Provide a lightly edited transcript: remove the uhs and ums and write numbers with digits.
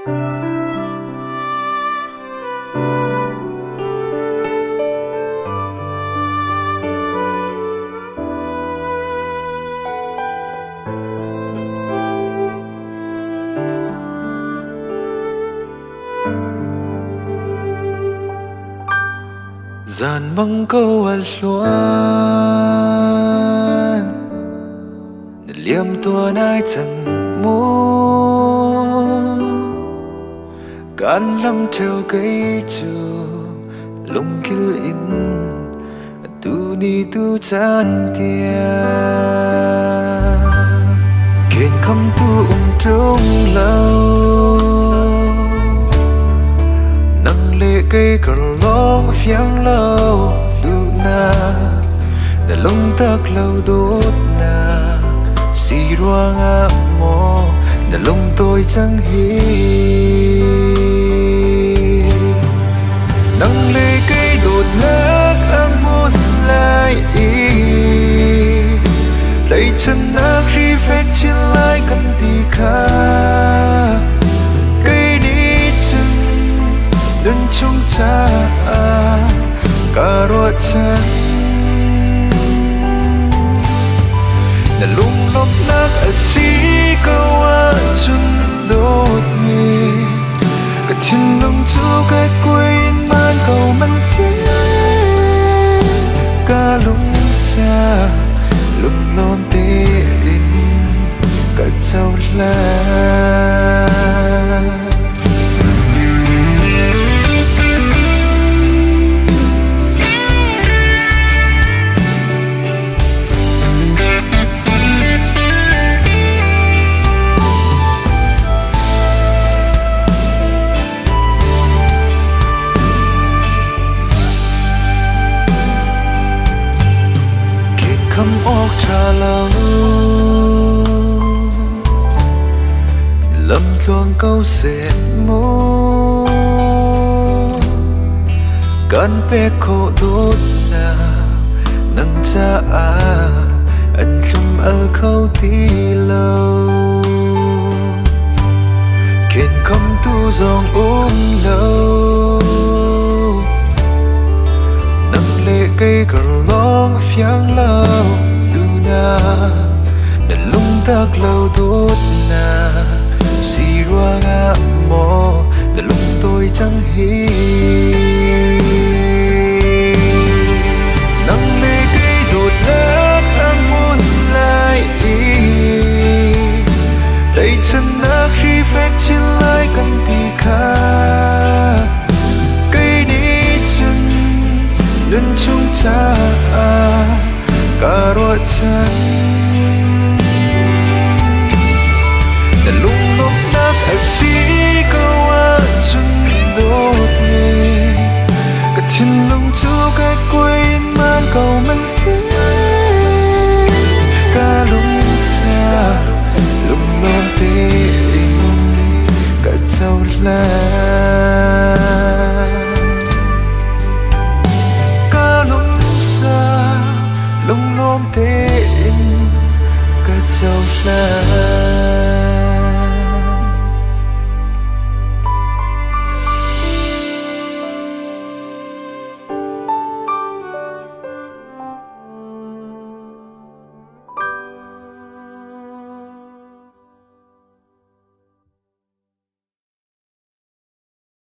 Dàn măng câu ăn luan liêm tua nai chẳng mô can lâm treo cây chu lung kil in tu ni tu chan tia kiên khăm tu trung lâu nâng lệ cây cờ lo phiang lâu du na để lung tắc lâu đốt na si ruang a mo để lung tôi chẳng hi nâng lệ cây đột ngất âm muôn lại lấy chân nát khi phép trên lại cần thì khá cây đi chân đơn chung cha cả ruột chân để lung lom nát ở xí câu a chân đốt mi cả chân lung chú cái quên mang cầu mình sẽ cả lung xa lung lom tê in cả châu la khăm óc trà lâu lâm chuông câu sệt mô can pe khô đốt na nâng cha anh lum al khâu ti lâu kiên khăm tu dòng lâu nâng lệ cây cờ long phiang lâu du na để lung tắc lâu đốt na si ruang a mo để lung tôi chẳng hi nâng lệ cây đột ngất âm muôn lại lấy chân nát khi phép trên lại cần thì khá cây đi chân đơn chung cha cả ruột chân để lung lom nát ở xí câu a chân đốt mi cả chân lung chú cái quên mang cầu mình sẽ cả lung xa lung lom tê in cả châu la lung lom tê in cả châu la